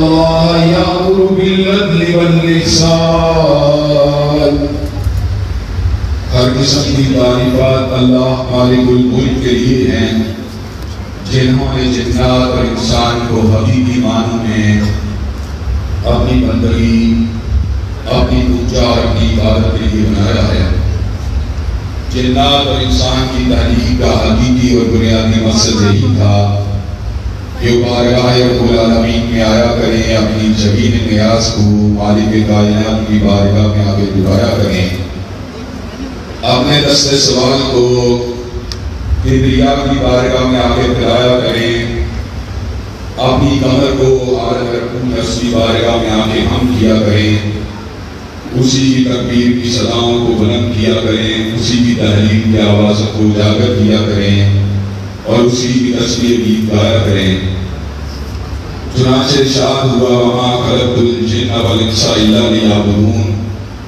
اللہ یأمر بالعدل والإحسان۔ ہر قسم کی تعریفات اللہ مالک الملک کے لیے ہیں، جنہوں نے جنات اور انسان کو حقیقی معنوں میں اپنی بندگی، اپنی پوجا اور اپنی عبادت کے لیے بنایا ہے۔ جنات اور انسان کی تخلیق کا حقیقی اور بنیادی مقصد یہی تھا کہ وہ بارگاہ رب العالمین میں آیا کریں، اپنی جبین نیاز کو مالک کائنات کی بارگاہ میں آگے دہرایا کریں، اپنے دست سوال کو کبریا کی بارگاہ میں آگے پھیلایا کریں، اپنی کمر کو عالم رب کی بارگاہ میں آگے ہم کیا کریں، اسی کی تکبیر کی صداؤں کو بلند کیا کریں، اسی کی تحلیل کی آوازوں کو اجاگر کیا کریں اور اسی کی تسبیح گیت گایا کریں۔ چنانچہ ارشاد ہوا وما خلقت الجن والانس الا لیعبدون،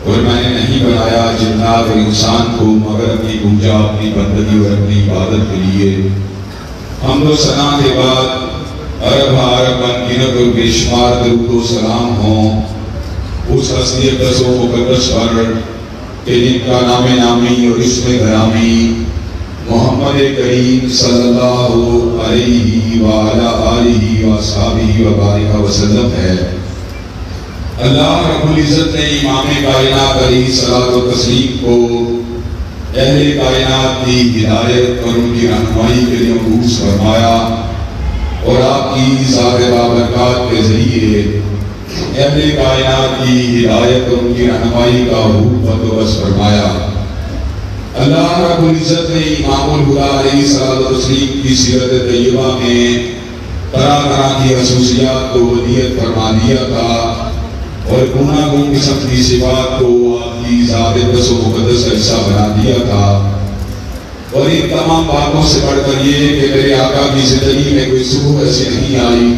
اور میں نے نہیں بنایا جنات اور انسان کو مگر اپنی پوجا، اپنی بندگی اور اپنی عبادت کے لیے۔ حمد و ثنا کے بعد عرب بن گنت اور بے شمار درود و سلام ہوں اس ہستی اقدس و مقدس پر کہ جن کا نام نامی اور اسم گرامی محمد کریم صلی اللہ علیہ وآلہ آلہ وصحبہ وبارک وسلم ہے۔ اللہ رب العزت نے امام کائنات علیہ الصلوۃ والتسلیم کو اہل کائنات کی ہدایت اور ان کی رہنمائی کے لیے مبعوث فرمایا اور آپ کی ذات بابرکات کے ذریعے اہل کائنات کی ہدایت اور ان کی رہنمائی کا بندوبست فرمایا۔ اللہ رب العزت نے امام الہدیٰ علیہ الصلوۃ والتسلیم کی سیرت طیبہ میں طرح طرح کی خصوصیات کو ودیعت فرما دیا تھا اور گوناگون قسم کی صفات کو آپ کی ذات اقدس و مقدس کا حصہ بنا دیا تھا۔ اور ان تمام باتوں سے بڑھ کر یہ کہ میرے آقا کی زندگی میں کوئی صبح ایسی نہیں آئی،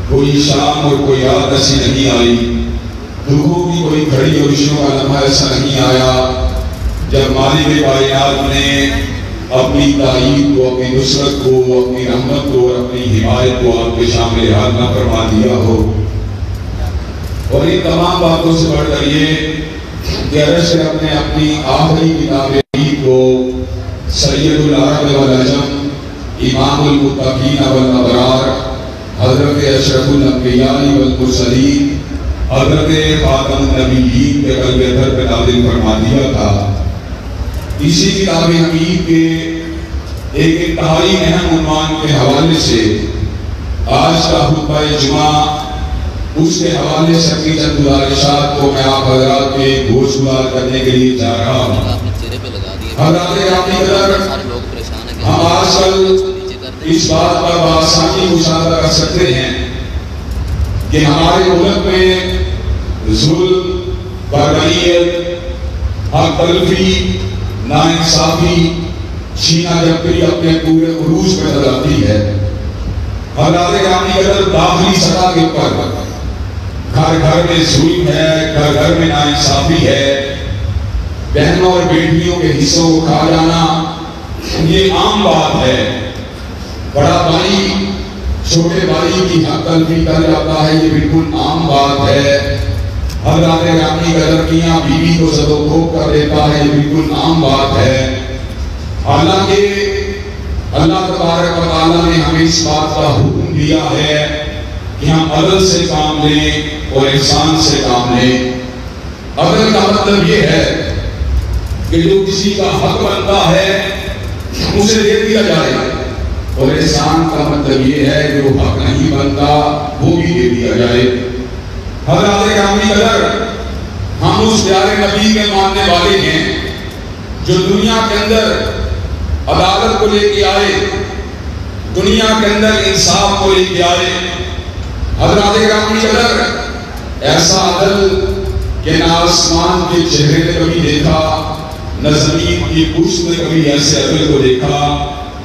کوئی شام اور کوئی رات ایسی نہیں آئی، دکھوں کی کوئی کھڑی اور خوشیوں کا لمحہ ایسا نہیں آیا جب مالک کائنات نے اپنی تائید کو، اپنی نصرت کو، اپنی رحمت کو اور اپنی حمایت کو آپ کے شامل حال نہ فرما دیا ہو۔ اور ان تمام باتوں سے بڑھ کر یہ کہ عرش نے اپنی آخری کتاب کو سید العرب والعجم، امام المتقین والابرار، حضرت اشرف الانبیاء والمرسلین، حضرت خاتم النبیین کے قلب اتھر پہ نازل فرما دیا تھا۔ اسی کتاب حمید کے ایک انتہائی اہم عنوان کے حوالے سے آج کا خطبہ جمعہ اس کے حوالے سے اپنی چند گزارشات کو میں آپ حضرات کے گوشگزار کرنے کے لیے جا رہا ہوں۔ حضرات گرامی قدر، ہم آج کل اس بات پر بآسانی مشاہدہ کر سکتے ہیں کہ ہمارے ملک میں ظلم، بربریت، حق تلفی، ناانصافی، چھینا جھپٹی اپنے پورے عروج پہ نظر آتی ہے۔ حضرات گرامی قدر، داخلی سطح کے اوپر گھر گھر میں ظلم ہے، گھر گھر میں ناانصافی ہے، بہنوں اور بیٹیوں کے حصوں کو کھا جانا یہ عام بات ہے۔ بڑا بھائی چھوٹے بھائی کی حق تلفی کر جاتا ہے، یہ بالکل عام بات ہے۔ حضرات گرامی قدر، میاں بیوی کو زد و کوب کر دیتا ہے، یہ بالکل عام بات ہے۔ حالانکہ اللہ تبارک و تعالیٰ نے ہمیں اس بات کا حکم دیا ہے کہ ہم عدل سے کام لیں اور احسان سے کام لیں۔ عدل کا مطلب یہ ہے کہ جو کسی کا حق بنتا ہے اسے دے دیا جائے، اور احسان کا مطلب یہ ہے جو حق نہیں بنتا وہ بھی دے دیا جائے۔ حضرات گرامی قدر، ہم اس پیارے نبی کے ماننے والے ہیں جو دنیا کے اندر عدالت کو لے کے آئے، دنیا کے اندر انصاف کو لے کے آئے۔ حضرات گرامی قدر، ایسا عدل کہ نہ آسمان کے چہرے نے کبھی دیکھا، نہ زمین کی پشت نے کبھی ایسے عدل کو دیکھا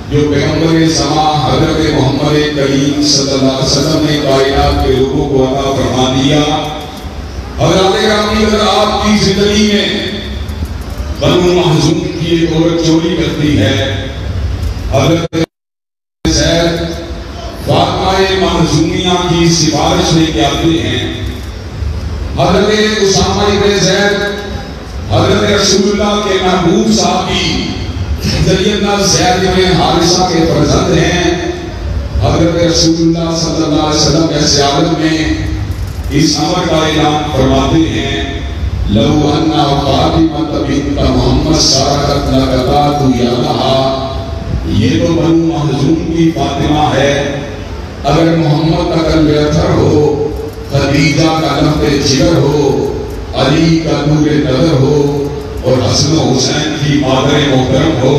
جو پیغمبر زمان حضرت محمد کریم صلی اللہ علیہ وسلم نے کائنات کے لوگوں کو عطا فرما دیا۔ حضرات گرامی قدر، آپ کی زندگی میں بنو محزون کی ایک عورت چوری کرتی ہے، حضرت زید فاطمہ منظومیہ کی سفارش لے کے آتے ہیں۔ حضرت اسامہ ابن زید حضرت رسول اللہ کے محبوب صاحب کی سیدنا زید بن حارثہ کے فرزند ہیں۔ حضرت رسول اللہ صلی اللہ علیہ وسلم ایسے عالم میں اس امر کا اعلان فرماتے ہیں، لو ان فاطمہ بنت محمد سارقت لقطعت یدها، یہ تو بنو مخزوم کی فاطمہ ہے، اگر محمد کا قلب اطہر ہو، خدیجہ کا لمب جگر ہو، علی کا نور نظر ہو، اور حسن و حسین کی مادر محترم ہو،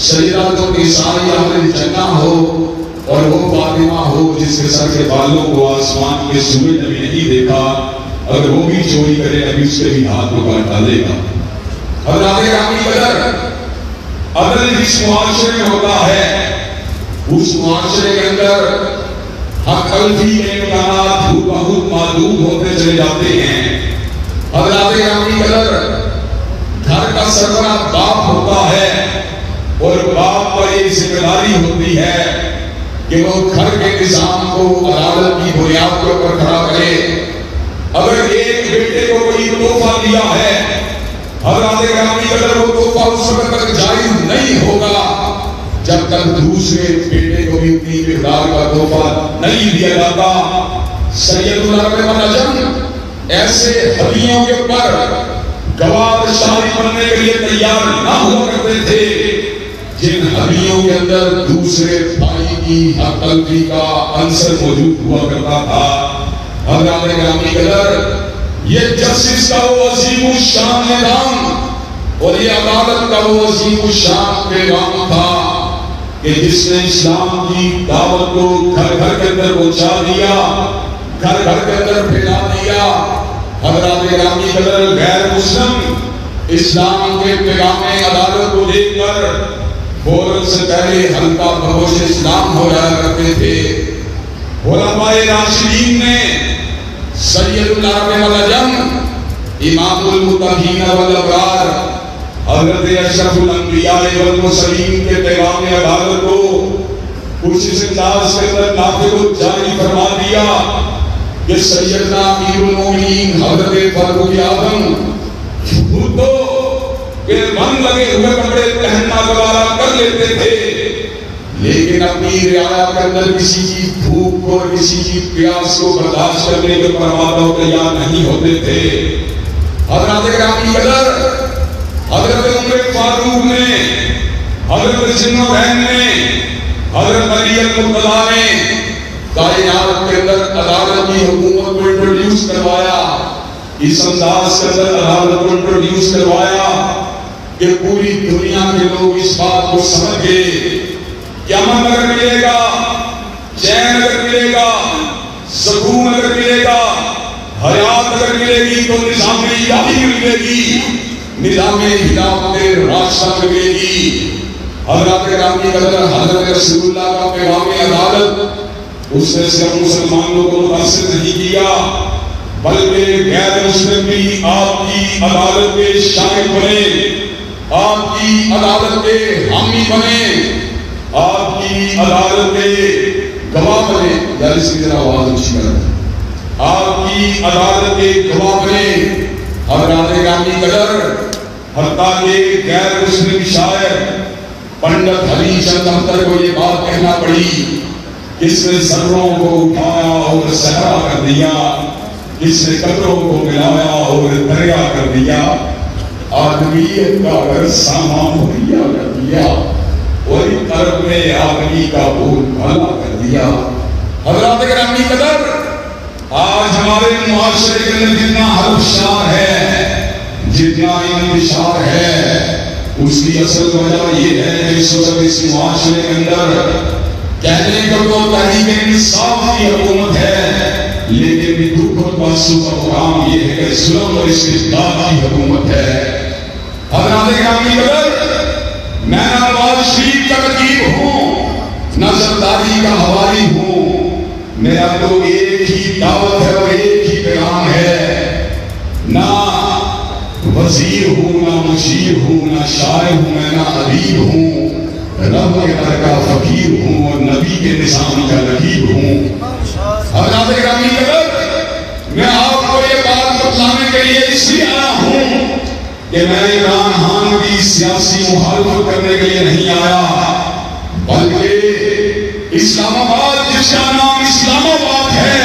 سیدات النساء اہل جنہ ہو، اور وہ فاطمہ ہو جس کے سر کے بالوں کو آسمان کے سورج نے بھی نہیں دیکھا، اگر وہ بھی چوری کرے ابھی اس کے بھی ہاتھ میں کاٹ ڈالے گا۔ حضرات گرامی قدر، عدل جس معاشرے میں ہوتا ہے اس معاشرے کے اندر حق الفی کے امکانات بہت محدود ہوتے چلے جاتے ہیں۔ حضرات گرامی قدر، گھر کا سربراہ باپ ہوتا ہے اور باپ پر یہ ذمہ داری ہوتی ہے کہ وہ گھر کے نظام کو عدالت کی بنیاد کے اوپر کھڑا کرے۔ اگر ایک بیٹے کو کوئی تحفہ دیا ہے، حضرات گرامی قدر، وہ تحفہ اس وقت تک جاری نہیں ہوگا جب تک دوسرے بیٹے کو بھی اتنی مقدار کا تحفہ نہیں دیا جاتا۔ سید العرب والعجم ایسے ہدیوں کے اوپر گواہ شاہی بننے کے لیے تیار نہ ہوا کرتے تھے جن ہدیوں کے اندر دوسرے بھائی کی حق تلفی کا عنصر موجود ہوا کرتا تھا۔ حضرات گرامی قدر، یہ جسٹس کا وہ عظیم الشان نظام اور یہ عدالت کا وہ عظیم الشان پیغام تھا کہ جس نے اسلام کی دعوت کو گھر گھر کے اندر پہنچا دیا، گھر گھر کے اندر پھیلا دیا۔ حضرات گرامی قدر، غیر مسلم اسلام کے پیغام عدالت کو دیکھ کر فوراً سے پہلے حلقہ بہوش اسلام ہو جایا کرتے تھے۔ علماء راشدین نے سید العرب والعجم، امام المتقین والابرار، حضرت اشرف الانبیاء والمرسلین کے پیغام عدالت کو کچھ اس انداز کے اندر نافذ و جاری فرما دیا کہ سیدنا امیر المومنین حضرت فاروق اعظم خود تو کہ من لگے ہوئے کپڑے پہننا گوارا کر لیتے تھے، لیکن اپنی رعایا کے اندر کسی کی بھوک اور کسی کی پیاس کو برداشت کرنے کے پرمادہ تیار نہیں ہوتے تھے۔ حضرات گرامی قدر، حضرت عمر فاروق نے، حضرت ذوالنورین نے، حضرت علی المرتضیٰ نے کائنات کے اندر عدالت کی حکومت کو انٹروڈیوس کروایا، اس انداز کے اندر عدالت کو انٹروڈیوس کروایا کہ پوری دنیا کے لوگ اس بات کو سمجھ گئے کہ امن اگر ملے گا، چین اگر ملے گا، سکون اگر ملے گا، حیات اگر ملے گی تو نظام الہی ملے گی، نظام ہدایت راستہ ملے گی۔ حضرات گرامی قدر، حضرت رسول اللہ کا پیغام عدالت اس نے صرف مسلمانوں کو متاثر نہیں کیا بلکہ غیر مسلم بھی آپ کی عدالت کے شاہد بنے، آپ کی عدالت کے حامی بنے، آپ کی عدالت کے گواہ بنے۔ یار اس کی طرح آواز اچھی کر، آپ کی عدالت کے گواہ بنے۔ حضرات گرامی قدر، حتیٰ کہ غیر مسلم شاعر پنڈت ہری چند اختر کو یہ بات کہنا پڑی، کس نے ذروں کو اٹھایا اور صحرا کر دیا، کس نے قطروں کو ملایا اور دریا کر دیا، آدمیت کا اگر سامان مہیا کر دیا اور طرف میں آدمی کا بول بھالا کر دیا۔ حضرات گرامی قدر، آج ہمارے معاشرے کے اندر جتنا حرف شار ہے، جتنا انتشار ہے، اس کی اصل وجہ یہ ہے کہ اس وقت اس معاشرے کے اندر کہنے کو تو تحریک انصاف کی حکومت ہے، لیکن دکھ اور بحثوں کا مقام یہ ہے کہ ظلم اور استبداد کی حکومت ہے۔ حضرات گرامی قدر، میں نواز شریف کا رقیب ہوں، نہ زرداری کا حوالی ہوں، میرا تو ایک ہی دعوت ہے اور ایک ہی پیغام ہے، نہ وزیر ہوں، نہ مشیر ہوں، نہ شاعر ہوں، میں نہ ادیب ہوں، اپنے گھر کا فقیر ہوں اور نبی کے نظام کا رقیب ہوں۔ حضرات گرامی قدر، میں آپ کو یہ بات بتلانے کے لیے اس لیے آیا ہوں کہ میں عمران خان کی سیاسی مخالفت کرنے کے لیے نہیں آیا، بلکہ اسلام آباد جس کا نام اسلام آباد ہے،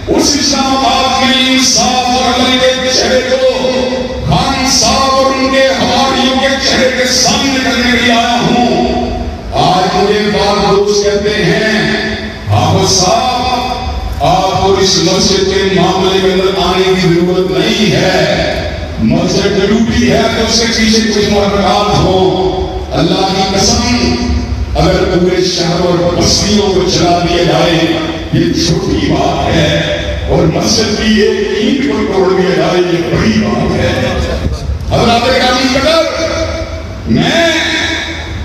اس اسلام آباد میں انصاف اور عدل کے چہرے کو خان صاحب اور ان کے حواریوں کے چہرے کے سامنے کرنے کے لیے آیا ہوں۔ آج مجھے بات دوست کہتے ہیں حافظ صاحب آپ کو اس مسجد کے معاملے کے اندر آنے کی ضرورت نہیں ہے، مسجد ڈوبی ہے تو اس کے پیچھے کچھ محرکات ہوں۔ اللہ کی قسم اگر پورے شہر اور بستیوں کو چلا دیا جائے یہ چھوٹی بات ہے، اور مسجد کی ایک اینٹ کو توڑ دیا جائے یہ بڑی بات ہے۔ حضرات گرامی قدر، میں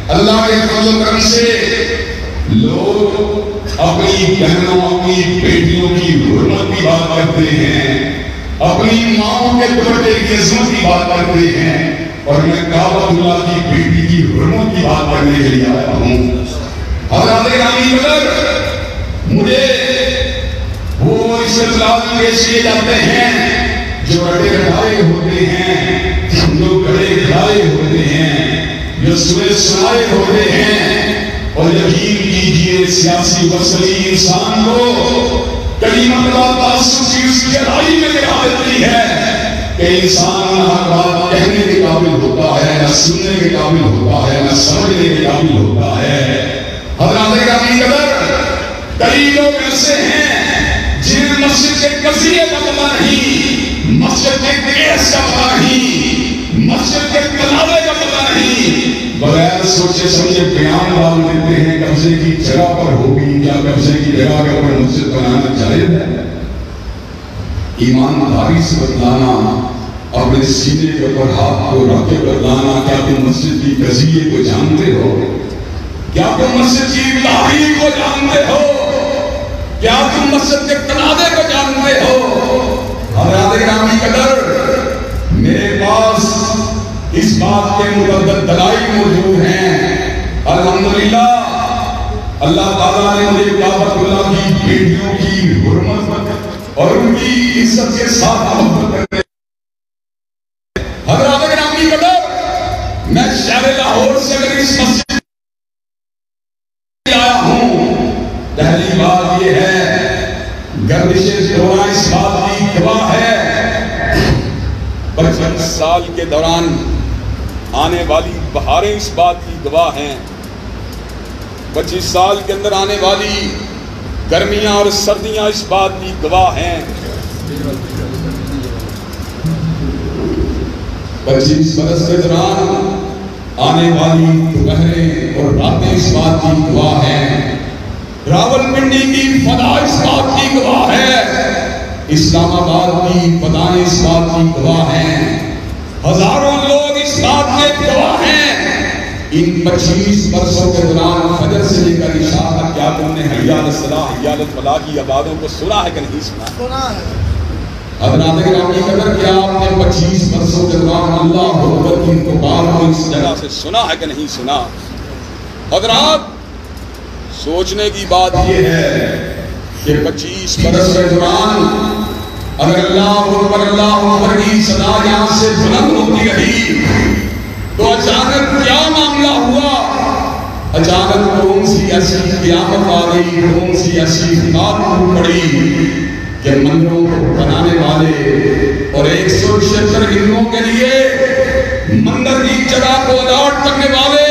اللہ کے فضل و کرم سے لوگ اپنی بہنوں اپنی بیٹیوں کی حرمت کی بات کرتے ہیں، اپنی ماں کے دوپٹے کی عظمت کی بات کرتے ہیں، اور میں کعبۃ اللہ کی بیٹی کی حرمت کی بات کرنے کے لیے آیا ہوں۔ حضرات گرامی قدر، مجھے وہ استدلال پیش کیے جاتے ہیں جو رٹے رٹائے ہوتے ہیں، جو گڑے گڑائے ہوتے ہیں، جو سنے سنائے ہوتے ہیں، اور یقین کیجئے سیاسی وصلی انسان کو کلمہ کا تعصب کی اس گہرائی میں دکھا دیتی ہے کہ انسان نہ بات کہنے کے قابل ہوتا ہے، نہ سننے کے قابل ہوتا ہے، نہ سمجھنے کے قابل ہوتا ہے۔ حضرات گرامی قدر، کئی لوگ ایسے ہیں جنہیں مسجد کے قضیے کا پتہ نہیں، مسجد کے کیس کا پتہ نہیں، مسجد کے تنازع کا پتہ نہیں، بغیر سوچے سمجھے بیان ڈال دیتے ہیں قبضے کی جگہ پر ہوگی، کیا قبضے کی جگہ کے اوپر مسجد بنانا جائز ہے؟ ایمانداری سے بتلانا، اپنے سینے کے اوپر ہاتھ کو رکھ کے بتلانا، کیا تم مسجد کی قضیے کو جانتے ہو؟ کیا تم مسجد کی تاریخ کو جانتے ہو؟ کیا تم مسجد کے تنازع کو جانتے ہو؟ حضرات گرامی قدر، میرے پاس اس بات کے متعدد دلائل موجود ہیں۔ الحمدللہ اللہ تعالیٰ نے مجھے کعبۃ اللہ کی بیٹیوں کی حرمت اور ان کی عزت کے ساتھ محبت کرنے۔ حضرات گرامی قدر، میں شہر لاہور سے اگر اس مسجد آیا ہوں، پہلی بات یہ ہے گردشِ دوران اس بات کی گواہ ہے، 55 سال کے دوران آنے والی بہاریں اس بات کی گواہ ہیں، 25 سال کے اندر آنے والی گرمیاں اور سردیاں اس بات کی گواہ ہیں، 25 برس کے دوران آنے والی دوپہریں اور راتیں اس بات کی گواہ ہیں، راولپنڈی کی فضا اس بات کی گواہ ہے، اسلام آباد کی فضائیں اس بات کی گواہ ہیں، ہزاروں لوگ اس بات کے گواہ ہیں۔ ان 25 برسوں کے دوران فجر سے لے کر عشاء تک کیا تم نے حی علی الصلاۃ حی علی الفلاح کی آوازوں کو سنا ہے کہ نہیں سنا؟ حضرات گرامی قدر، کیا آپ نے 25 برسوں کے دوران اللہ اکبر کی پکار کو اس جگہ سے سنا ہے کہ نہیں سنا؟ حضرات، سوچنے کی بات یہ ہے کہ 25 برس کے دوران اگر اللہ اکبر کی صدا یہاں سے بلند ہوتی رہی تو اچانک کیا معاملہ ہوا؟ اچانک کون سی ایسی قیامت آ گئی، کون سی ایسی خطاب پڑی کہ مندروں کو بنانے والے اور 176 ہندوؤں کے لیے مندر کی جگہ کو الاٹ کرنے والے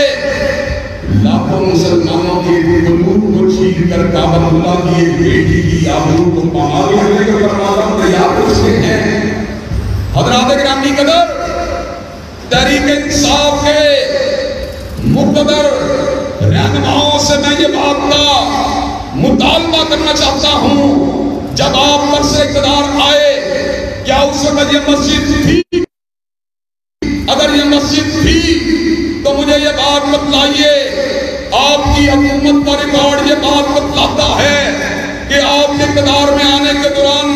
لاکھوں مسلمانوں کے قلوب کو چھین کر کعبۃ اللہ کی ایک بیٹی کی آبرو کو پامال کرنے کے پروازہ تیار ہو چکے ہیں۔ حضرات گرامی قدر، تحریک انصاف کے مقتدر رہنماؤں سے میں یہ بات کا مطالبہ کرنا چاہتا ہوں، جب آپ پر سے اقتدار آئے کیا اس وقت یہ مسجد تھی؟ اگر یہ مسجد تھی تو مجھے یہ بات بتلائیے، آپ کی حکومت کا ریکارڈ یہ بات بتلاتا ہے کہ آپ کے اقتدار میں آنے کے دوران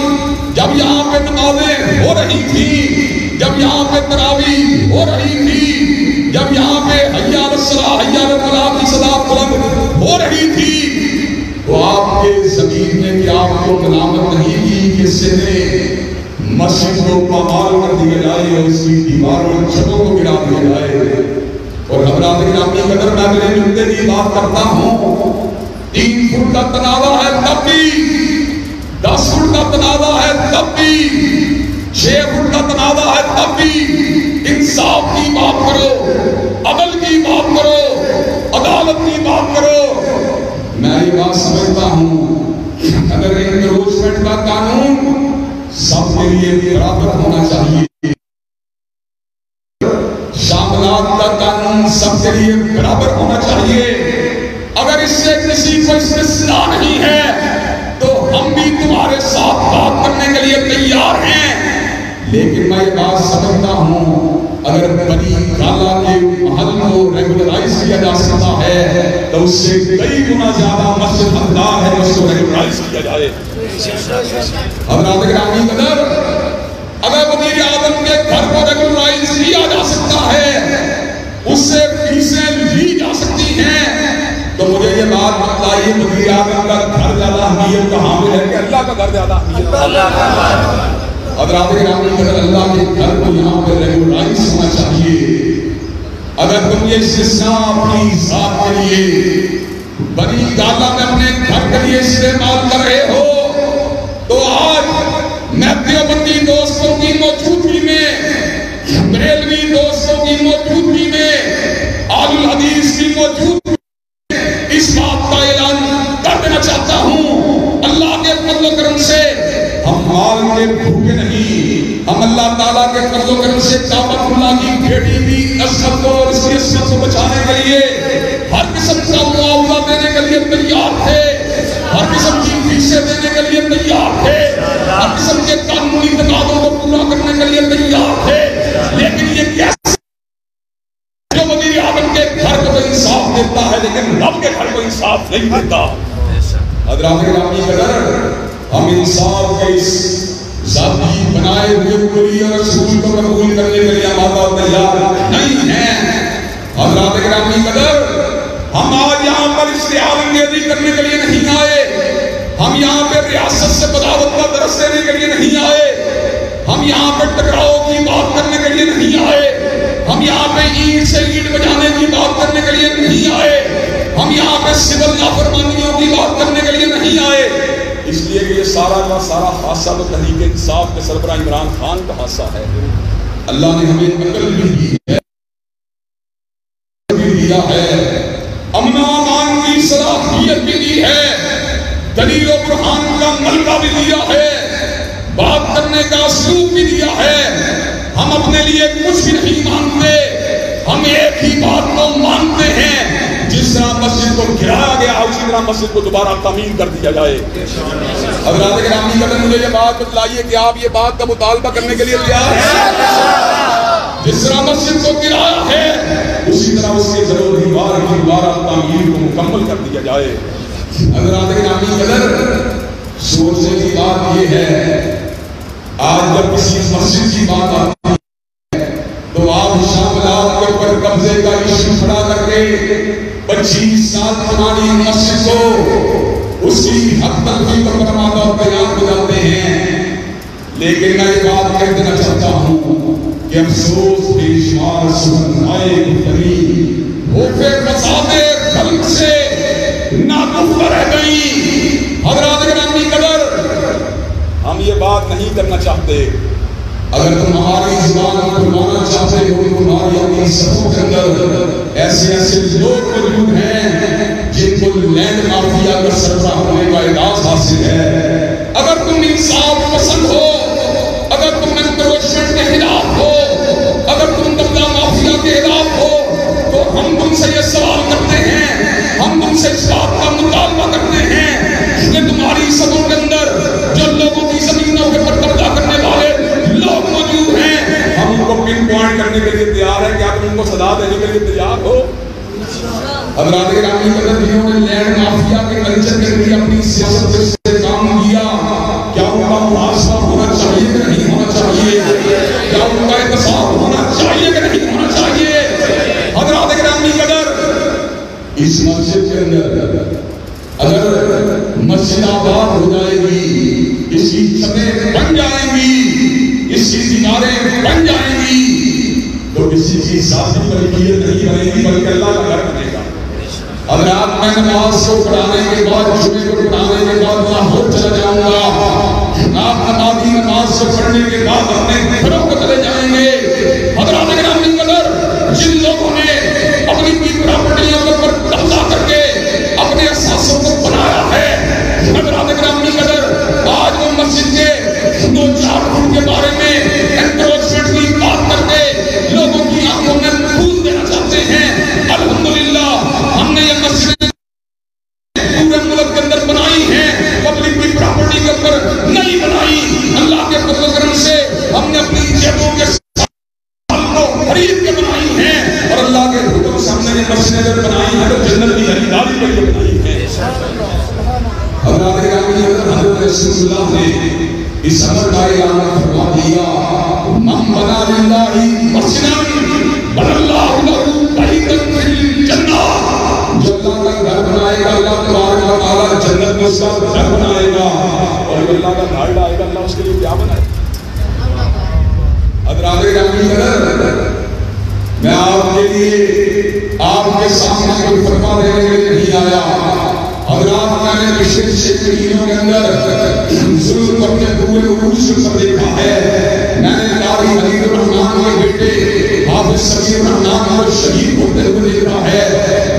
جب یہاں پہ نمازیں ہو رہی تھی، جب یہاں پہ تراویح ہو رہی تھی، جب یہاں پہ حی علی الصلاۃ حی علی الفلاح کی ہو رہی تھی تو آپ کے ضمیر نے کیا آپ کو ملامت نہیں کی کہ اس نے مسجد کو پامال کر دیا جائے اور اس کی دیواروں اور چھتوں کو گرا دیا جائے؟ اور حضرات گرامی قدر میں اگلے نقطے کی بات کرتا ہوں، 3 فٹ کا تنازع ہے تب بھی، 10 فٹ کا تنازع ہے تب بھی، 6 فٹ کا تنازع ہے تب بھی انصاف کی بات کرو، عدل کی بات کرو، عدالت کی بات کرو۔ میں یہ بات سمجھتا ہوں اگر انکروچمنٹ کا قانون سب کے لیے برابر ہونا چاہیے، شاملات کا قانون سب کے لیے برابر ہونا چاہیے، اگر اس سے کسی کو استثناء نہیں ہے تو ہم بھی تمہارے ساتھ بات کرنے کے لیے تیار ہیں۔ لیکن میں یہ بات سمجھتا ہوں اگر بنی گالا کے محل کو ریگولرائز کیا جا سکتا ہے تو اس سے کئی گنا زیادہ مسجد حقدار ہے اس کو ریگولرائز کیا جائے۔ حضرات گرامی قدر اگر وزیر اعظم کے گھر کو ریگولرائز کیا جا سکتا ہے، اس سے فیسیں لی جا سکتی ہیں، تو مجھے یہ بات بتائیے وزیر اعظم کا گھر زیادہ اہمیت کہاں پہ ہے کہ اللہ کا گھر زیادہ اہمیت؟ حضرات گرامی قدر اللہ کے گھر کو یہاں پہ ریگولرائز ہونا چاہیے۔ اگر تم یہ استثناء اپنی ذات کے لیے بنی گالا میں اپنے گھر کے لیے استعمال کر رہے ہو تو آج میں دیوبندی دوستوں کی موجودگی میں، بریلوی دوستوں کی موجودگی میں، اہل الحدیث کی موجودگی میں اس بات کا اعلان کر دینا چاہتا ہوں، اللہ کے فضل و کرم سے ہم مال کے بھوکے نہیں، ہم اللہ تعالیٰ کے فضل و کرم سے کعبۃ اللہ کی بیٹی بھی عصمت کو اور اس کی عصمت کو بچانے کے لیے ہر قسم کا معاوضہ دینے کے لیے تیار تھے، ہر قسم کی فیسیں دینے کے لیے تیار تھے، ہر قسم کے قانونی تقاضوں کو پورا کرنے کے لیے تیار تھے، لیکن یہ کیسے جو وزیر اعظم کے گھر کو انصاف دیتا ہے لیکن رب کے گھر کو انصاف نہیں دیتا؟ حضرات گرامی قدر ہم انصاف کے اس ذاتی بنائے ہوئے ولی اور رسول کو قبول کرنے کے لیے آمادہ تیار نہیں ہیں۔ حضرات گرامی قدر ہم آج یہاں پر اشتعال انگیزی کرنے کے لیے نہیں آئے، ہم یہاں پہ ریاست سے بغاوت کا درس دینے کے لیے نہیں آئے، ہم یہاں پہ ٹکراؤ کی بات کرنے کے لیے نہیں آئے، ہم یہاں پہ اینٹ سے اینٹ بجانے کی بات کرنے کے لیے نہیں آئے، ہم یہاں پہ سول نافرمانیوں کی بات کرنے کے لیے نہیں آئے، اس لیے کہ یہ سارا کا سارا حادثہ تو تحریک انصاف کے سربراہ عمران خان کا حادثہ ہے۔ اللہ نے ہمیں عقل بھی دی ہے، دیا ہے، امن و امان کی صلاحیت بھی دی ہے، دلیل و برہان کا ملکہ بھی دیا ہے، بات کرنے کا اسلوب بھی دیا ہے۔ ہم اپنے لیے کچھ بھی نہیں مانتے، ہم ایک ہی بات کو مانتے ہیں، جس طرح مسجد کو گرایا گیا اسی طرح مسجد کو دوبارہ تعمیر کر دیا جائے۔ حضرات گرامی قدر مجھے یہ بات بتلائیے کہ آپ یہ بات کا مطالبہ کرنے کے لیے تیار ہیں؟ جس طرح مسجد کو گرایا ہے اسی طرح اس کے ضرور دیوار کی دوبارہ تعمیر کو مکمل کر دیا جائے۔ حضرات گرامی قدر سوچنے کی بات یہ ہے، آج جب کسی مسجد کی بات آتی ہے تو آپ شاملات کے اوپر قبضے کا ایشو کھڑا کر کے 25 سال پرانی مسجد کو اس کی حد تلفی پر برآمد اور بیان ہو جاتے ہیں، لیکن میں یہ بات کہہ دینا چاہتا ہوں کہ افسوس بے شمار سنائے گفتری ہوفے فساد خلق سے ناگفتہ رہ گئی۔ حضرات گرامی قدر ہم یہ بات نہیں کرنا چاہتے، اگر تم ہماری زبان کو کھلوانا چاہتے ہو تو تمہاری اپنی صفوں کے اندر ایسے ایسے لوگ موجود ہیں جن کو لینڈ مافیا کا سربراہ ہونے کا اعزاز حاصل ہے۔ اگر تم انصاف پسند ہو، اگر تم انکروچمنٹ کے خلاف ہو، اگر تم قبضہ مافیا کے خلاف ہو تو ہم تم سے یہ سوال کرتے ہیں، ہم تم سے اس بات کا مطالبہ کرتے ہیں کہ تمہاری سبوں کے اندر جو لوگوں کی زمینوں کے پر قبضہ کرنے والے لوگ موجود ہیں، ہم ان کو پن پوائنٹ کرنے کے لیے تیار ہیں، کیا تم ان کو سزا دینے کے لیے تیار ہو؟ حضرات گرامی قدر جنہوں نے لینڈ مافیا کے کلچر کے لیے اپنی سیاست سے کام کیا، کیا ان کا محاسبہ ہونا اس کی دیواریں بن جائیں گی تو کسی کی ذاتی ملکیت نہیں بنے گی بلکہ اللہ کا گھر بنے گا۔ حضرات میں نماز کو پڑھانے کے بعد جمعے کو پڑھانے کے بعد لاہور چلا جاؤں گا، آپ نمازی نماز سے پڑھنے کے بعد اپنے گھروں کو چلے جائیں گے۔ حضرات گرامی قدر جن لوگوں نے اپنی پراپرٹیوں کے اوپر قبضہ کر کے اپنے اثاثوں کو بنایا ہے، حضرات گرامی قدر آج وہ مسجد کے دو چار دن کے بارے میں انکروچمنٹ کی بات کر کے لوگوں کی آنکھوں میں پھول دینا چاہتے ہیں۔ الحمدللہ ہم نے یہ مسجد پورے ملک کے اندر بنائی ہے، پبلک کی پراپرٹی کے اوپر نہیں بنائی۔ اللہ کے فضل و کرم سے ہم نے اپنی جیبوں کے خرید کے بنائی ہیں، اور اللہ کے حکم سے ہم نے یہ مسجد بنائی ہے تو جنت کی خریداری کے لیے بنائی ہے۔ حضرات حضرت رسول اللہ نے اس امر کا اعلان فرما دیا، من بنا للہ مسجدا بنى اللہ لہ بیتا فی الجنہ، جو اللہ کا گھر بنائے گا اللہ تبارک و تعالی جنت میں اس کا گھر بنائے گا، اور جو اللہ کا گھر لائے گا اللہ اس کے لیے کیا بنائے گا۔ حضرات گرامی قدر میں آپ کے لیے آپ کے سامنے کوئی فتویٰ دینے کے لیے نہیں آیا۔ حضرات میں نے پچھلے 6 مہینوں کے اندر ظلم اپنے پورے عروج پر دیکھا ہے۔ میں نے قاری حبیب الرحمان کے بیٹے حافظ سمیع الرحمان کو شہید ہوتے ہوئے دیکھا ہے۔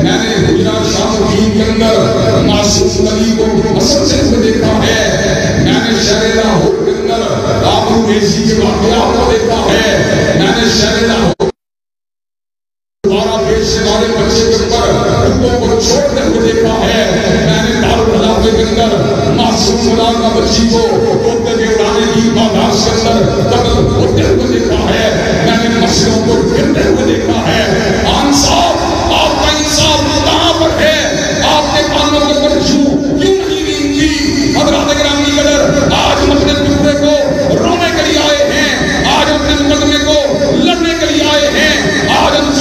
میں نے حجرہ شاہ الدین کے اندر معصوم علی کو مسلسل ہوئے دیکھا ہے۔ میں نے شہر لاہور کے اندر آبرو ریزی کے واقعات کو دیکھا ہے۔ میں نے شہر لاہور دوبارہ بیچنے والے بچے کے اوپر حکموں کو چھوڑتے ہوئے دیکھا ہے۔ میں نے دارالخلافے کے اندر معصوم غلام کا بچی کو طوطے کے اڑانے کی باداش کے اندر قتل ہوتے ہوئے دیکھا ہے۔ میں نے مسجدوں کو گرتے ہوئے دیکھا ہے۔ آن صاحب آپ کا انصاف کہاں پر ہے؟ آپ نے کانوں کے اوپر کیوں نہیں نیند کی؟ حضرات گرامی قدر آج ہم اپنے ٹکڑے کو رونے کے لیے آئے ہیں، آج اپنے مقدمے کو لڑنے کے لیے آئے ہیں، آج ہم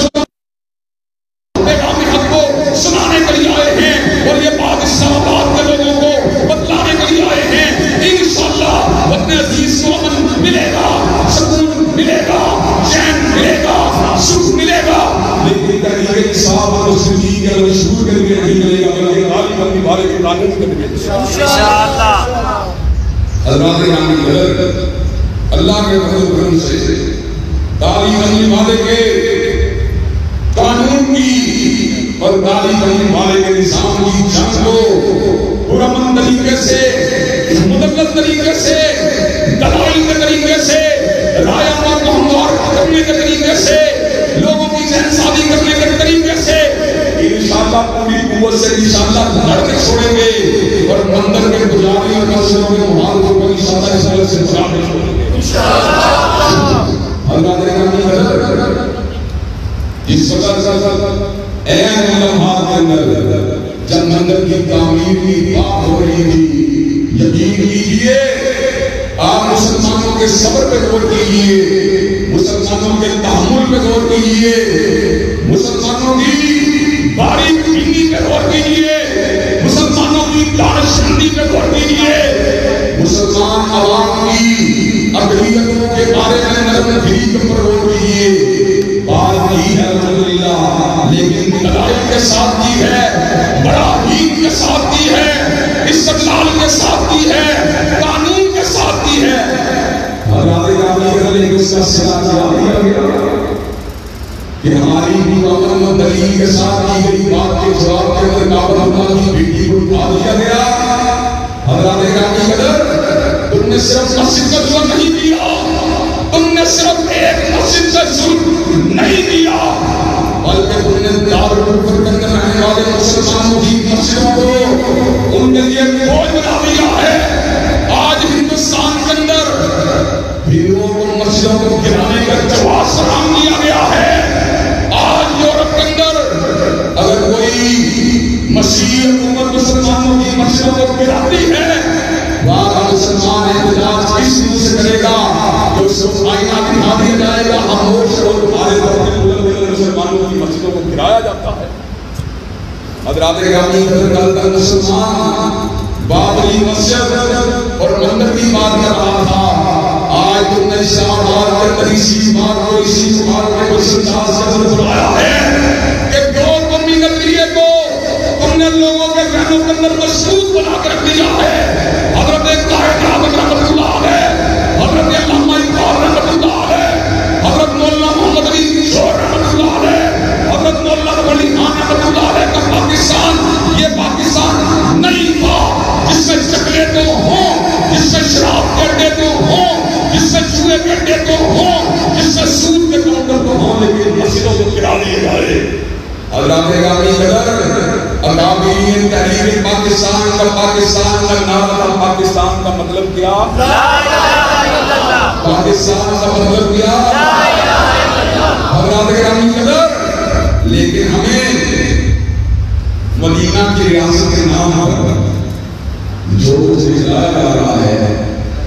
سنانے کے لیے آئے ہیں، اور یہ بات اسلام آباد کے لوگوں کو بتلانے کے لیے آئے ہیں۔ انشاءاللہ اپنے عزیز کو امن ملے گا، سکون ملے گا، چین ملے گا، سکھ ملے گا، لیکن تحریک انصاف اور مسلمین کے مشہور کے لیے نہیں ملے گا بلکہ غالب بندی والے کے قانون کے لیے انشاءاللہ۔ حضرات گرامی قدر اللہ کے فضل و کرم سے داڑھی بندی والے کے قانون کی اور داڑھی بندی والے کے نظام کی جنگ کو پرامن طریقے سے، مدلل طریقے سے، دلائل کے طریقے سے، رایہ کو ہموار کرنے کے طریقے سے، لوگوں کی ذہن سازی کرنے کے طریقے سے انشاءاللہ پوری قوت سے انشاءاللہ لڑ کے چھوڑیں گے، اور مندر کے پجاری اور مسجدوں کے مخالفوں کو انشاءاللہ اس طرح سے بچا کے چھوڑیں گے انشاءاللہ۔ حضرات گرامی قدر اس وقت این لمحات کے اندر جب مندر کی تعمیر کی بات ہو رہی تھی، یقین کیجئے آپ مسلمانوں کے صبر پہ غور کیجئے، مسلمانوں کے تحمل پہ غور کیجئے، مسلمانوں کی باریک بینی پہ غور کیجئے، مسلمانوں کی دانشمندی پہ غور کیجئے، مسلمان عوام کی اقلیتوں کے بارے میں نرم دلی پر غور کیجئے۔ بات کی ہے الحمدللہ، لیکن دلائل کے ساتھ کی ہے، براہین کے ساتھ کی ہے، استدلال کے ساتھ کی ہے، قانون کے ساتھ کی ہے۔ حضرات گرامی اس کا صلہ دیا گیا کہ ہماری مکمل دلیل کے ساتھ کی گئی بات کے جواب کے اندر کعبۃ اللہ کی بیٹی کو اٹھا دیا گیا۔ حضرات گرامی قدر تم نے صرف مسجد کا ظلم نہیں کیا، تم نے صرف ایک مسجد کا ظلم نہیں کیا، بلکہ تم نے دارالکفر کے اندر رہنے والے مسلمانوں کی مسجدوں کو ان کے لیے بوجھ بنا دیا ہے۔ آج ہندوستان کے اندر ہندوؤں کو مسجدوں کو گرانے کا جواز فراہم کیا گیا ہے۔ آج یورپ کے اندر اگر کوئی مسیحی حکومت مسلمانوں کی مسجدوں کو گراتی ہے، وہاں کا مسلمان احتجاج کس منہ سے کرے گا؟ جو اس کو آئینہ دکھا دیا جائے گا، خاموش اور تمہارے طرف مسلمانوں کی مسجدوں کو گرایا جاتا ہے۔ حضرات گرامی قدر کل تک مسلمان بابری مسجد اور مندر کی بات کر رہا تھا، آج تم نے اسلام آباد کے اندر اسی بات کو اسی بات کو سنسار سے اندر بلایا ہے کہ دو قومی نظریے کو تم نے لوگوں کے ذہنوں کے اندر مشروط بنا کے رکھ دیا ہے. حضرت قائد اعظم رحمۃ اللہ علیہ, حضرت علامہ اقبال رحمۃ اللہ علیہ, حضرت مولانا محمد علی شور رحمۃ اللہ علیہ, حضرت مولانا ولی خان رحمۃ اللہ علیہ کا پاکستان یہ پاکستان نہیں تھا جس میں چکلیٹوں ہوں, جس میں شراب کے اڈے تو ہوں, جس میں جوئے کے اڈے تو ہوں, جس میں سود کے کاؤنٹر تو ہوں, لیکن مسجدوں کو گرا دیے جائے. حضرات گرامی قدر اکابرین تحریک پاکستان کا نعرہ تھا. پاکستان کا مطلب کیا؟ لا الہ الا اللہ. پاکستان کا مطلب کیا؟ لا الہ الا اللہ. حضرات گرامی قدر لیکن ہمیں مدینہ کی ریاست کے نام پر جو چلایا جا رہا ہے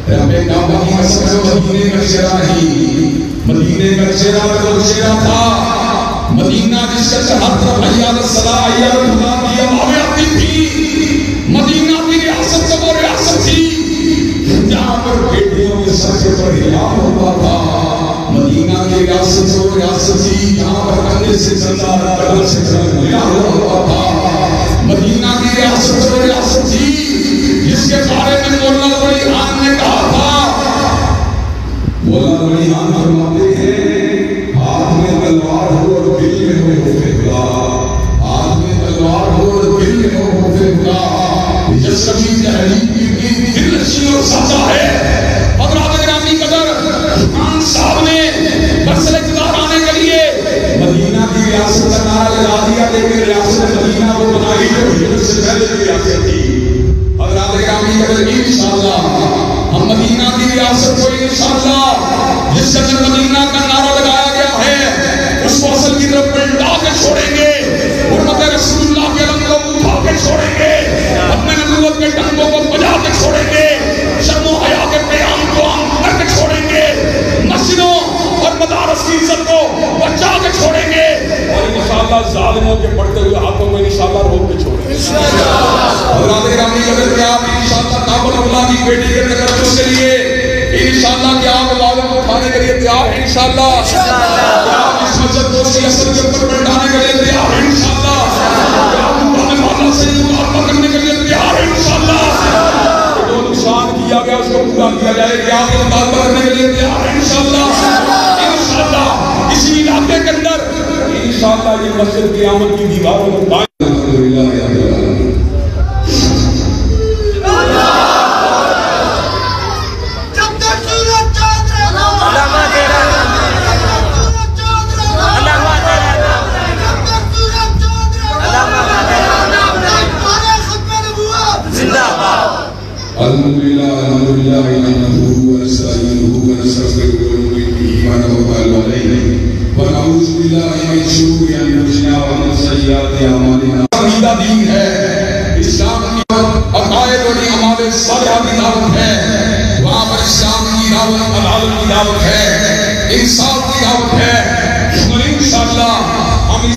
ہمیں کعبہ کی قسم مدینے کا چہرہ نہیں, مدینے کا چہرہ تو چہرہ تھا مدینہ جس کا ہر طرف حیات الصلاح حیات الخدا کی آوازیں آتی تھی. مدینہ کی ریاست سے وہ ریاست تھی جہاں پر بیٹیوں کے سر کے پر حجاب ہوتا تھا. مدینہ کی ریاست سے وہ ریاست تھی جہاں پر کندھے سے کندھا بدن سے بدن ملا ہوا تھا. مدینہ کی ریاست سے وہ ریاست تھی جس کے بارے میں مولانا ولی خان نے کہا تھا. مولانا ولی خان فرماتے ہیں ہاتھ میں تلوار ہو اور دل میں ہو فکرہ, ہاتھ میں تلوار ہو اور دل میں ہو فکرہ, جس کبھی تحریک کی دل نشین اور سازا ہے. حضرات گرامی قدر خان صاحب نے برسل اقتدار آنے کے لیے مدینہ کی ریاست کا نعرہ لگا دیا, لیکن ریاست مدینہ کو بنائی جو ہجرت سے پہلے کی ریاست تھی. حضرات گرامی قدر انشاءاللہ ہم مدینہ کی ریاست کو انشاءاللہ جس سے مدینہ کا نعرہ لگایا گیا ہے اس کو اصل کی طرف پلٹا کے چھوڑیں گے, حرمت رسول اللہ کے علم کو اٹھا کے چھوڑیں گے, اپنے نبوت کے ڈنگوں کو بجا کے چھوڑیں گے, شرم و حیا کے قیام کو عام کر کے چھوڑیں گے, مسجدوں اور مدارس کی عزت کو بچا کے چھوڑیں گے اور انشاءاللہ ظالموں کے بڑھتے ہوئے ہاتھوں کو انشاءاللہ روک کے چھوڑیں گے. حضرات گرامی قدر کہ آپ انشاءاللہ کعبۃ اللہ کی بیٹی کے تقدس کے لیے انشاءاللہ کہ آپ ظالم کو اٹھانے کے لیے تیار ہیں انشاءاللہ, آپ اس مسجد کو سی اصل کے اوپر پلٹانے کے لیے تیار ہیں انشاءاللہ, آپ مقام والا سے مطالبہ کرنے کے لیے تیار ہیں انشاءاللہ, جو نقصان کیا گیا اس کو پورا کیا جائے کہ آپ مطالبہ کرنے کے لیے تیار ہیں انشاءاللہ. اسی علاقے کے اندر انشاءاللہ یہ مسجد قیامت کی دیواروں کو قائم. دین ہے اسلام کی عقائد اور اعمال صالحہ کی دعوت ہے, وہاں پر اسلام کی دعوت, عدالت کی دعوت ہے, انصاف کی دعوت ہے. اور انشاءاللہ ہم اس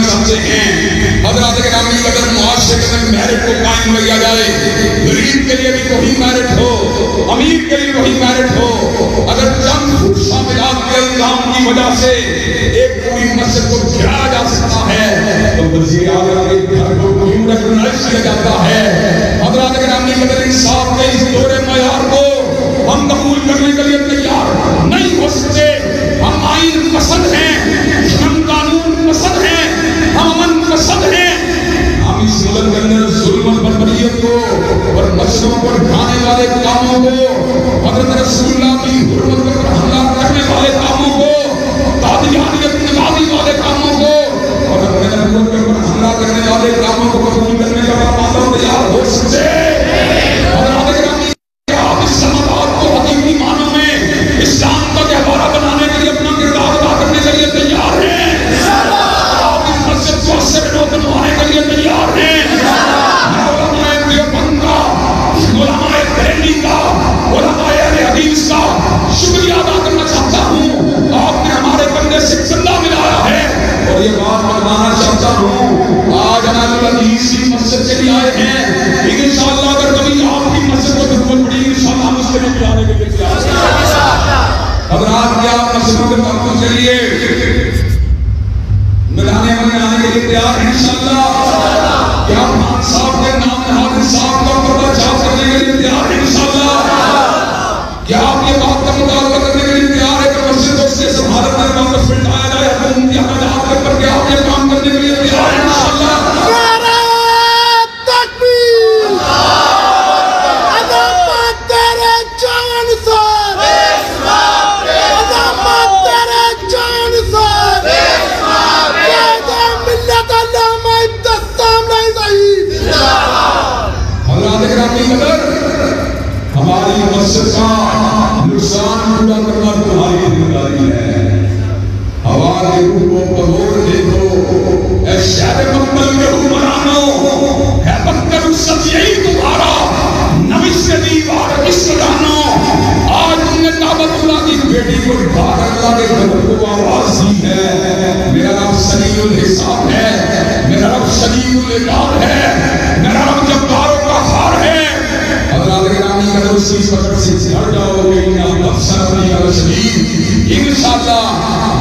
سمجھتے ہیں حضرات گرامی قدر معاشرے کے اندر میرٹ کو قائم کیا جائے, غریب کے لیے بھی وہی میرٹ ہو, امیر کے لیے وہی میرٹ ہو. اگر چند شاملات کے الزام کی وجہ سے ایک پوری مسجد کو گرایا جا سکتا ہے تو وزیر اعظم کے گھر کو کیوں ریکگنائز کیا جاتا ہے. حضرات گرامی قدر انصاف کے اس دور معیار کو ہم قبول کرنے کے لیے تیار نہیں ہو سکتے. ہم آئین پسند ہیں, ہم قانون پسند ہیں, ہم امن پسند ہیں. ہم اس ملک کے اندر ظلم اور بربریت کو اور مسجدوں پر ڈھانے والے کاموں کو, حضرت رسول اللہ کی حرمت پر حملہ کرنے والے کاموں کو, قادیانیت نگاہی والے کاموں کو اور اپنے نبوت کے اوپر حملہ کرنے والے کاموں کو قبول کرنے کا ہم تیار ہو سکتے. اور آپ اس سماوات کو حقیقی معنوں میں اسلام کا گہوارہ بنانے کے لیے اپنا کردار ادا کرنے کے لیے تیار ہیں. آپ اس مسجد کو اس سے بنوانے کے لیے تیار ہیں. علماء دیوبند کا, علماء دہلی کا, علماء اہل حدیث کا شکریہ ادا کرنا چاہتا ہوں. آپ نے ہمارے کندھے سے کندھا ملایا ہے اور یہ بات بتانا چاہتا ہوں آج ہمارے حدیث کی مسجد کے لیے آئے ہیں. انشاءاللہ اگر کبھی آپ کی مسجد کو ضرورت پڑی انشاءاللہ ہم اس کے لیے آنے کے لیے مسجدوں کے مرکز کے لیے میدان عمل میں آنے کے لیے تیار ہیں انشاءاللہ؟ کیا خان صاحب کے نام نہاد صاحب کا پردہ چھاپ کرنے کے لیے تیار ہیں انشاءاللہ؟ کیا آپ یہ بات کا مطالبہ کرنے کے لیے تیار ہے کہ مسجد اس کے سمھالت میں واپس بٹھایا جائے حکومت یا مدد کر کے آپ یہ کام کرنے کے لیے تیار ہیں انشاءاللہ؟ ہماری مسجد کا نقصان پورا کرنا تمہاری ذمہ داری ہے. ہوا کے روحوں کو اور دیکھو اے شہر مکمل کے حکمرانوں، ہے بکر سب یہی تمہارا نوش دیوار مصرانوں. آج تم نے کعبۃ اللہ کی بیٹی کو ڈھار اللہ کے گھر کو آواز دی ہے. میرا رب سریع الحساب ہے، میرا رب شدید العقاب ہے، میرا رب جبار و قہار ہے. حضرات گرامی اگر اس چیز پر سے ہٹ جاؤ گے انہاں افسر اپنی عرض شدید انشاءاللہ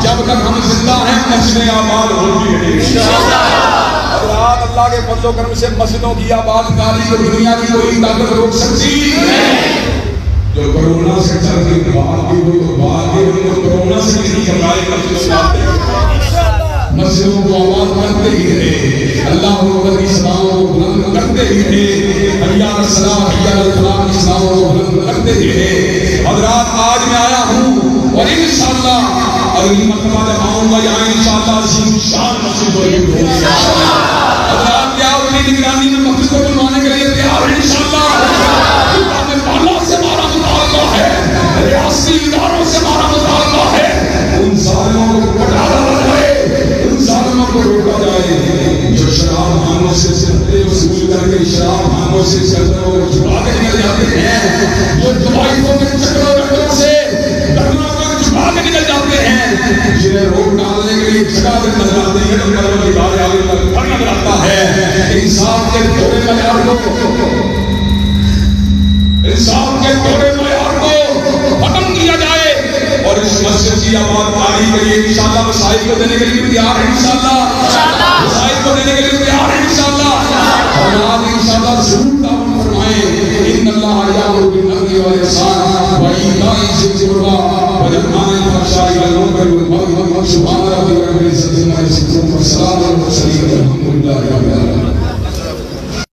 جب تک ہم زندہ ہیں مسجدیں آباد ہوتی ہیں انشاءاللہ. حضرات اللہ کے فضل و کرم سے مسجدوں کی آبادکاری کو دنیا کی کوئی طاقت روک سکتی نہیں. جو کرونا سے چل کے بعد کی ہوئی تو بعد کی ہوئی تو کرونا سے نہیں گھبرائے مسجدوں کو آباد کرتے ہی رہے، اللہ اکبر کی صداؤں کو بلند کرتے ہی رہے، حی علی الصلاۃ حی علی الفلاح کی صداؤں کو بلند کرتے ہی رہے. حضرات آج میں آیا ہوں اور انشاءاللہ اگلی مرتبہ جب آؤں گا یہاں انشاءاللہ عظیم شان مسجد ہوگی. حضرات کیا اپنی نگرانی میں مسجد کو بنوانے کے لیے تیار ہیں انشاءاللہ؟ میں بالا سے ہمارا مطالبہ ہے، ریاستی اداروں سے ہمارا مطالبہ ہے، ان ظالموں کو ہٹانا جائے، ان ظالموں کو روکا جائے جو شراب خانوں سے سلطے وصول کر کے شراب خانوں سے چکروں کو چھپا کے نکل جاتے ہیں، جو دوائیوں کے چکروں رکھوں سے دکھنوں کو چھپا کے نکل جاتے ہیں، جنہیں روک ڈالنے کے لیے جگہ دن نظر آتے ہیں تو کرم کی بارے آگے تک پڑھ نظر آتا ہے. انصاف کے تھوڑے معیار کو انصاف کے تھوڑے معیار کو ختم کیا جائے اور اس مسجد کی آبادکاری کے لیے انشاءاللہ وسائل کو دینے کے لیے تیار ہیں انشاءاللہ، وسائل کو دینے کے لیے تیار ہیں انشاءاللہ. اور آپ انشاءاللہ ضرور تعاون فرمائیں. ان اللہ یامر بالعدل والاحسان وایتاء ذی القربی وینہی عن الفحشاء والمنکر والبغی سبحان ربک رب العزة عما یصفون وسلام علی المرسلین والحمد للہ رب العالمین.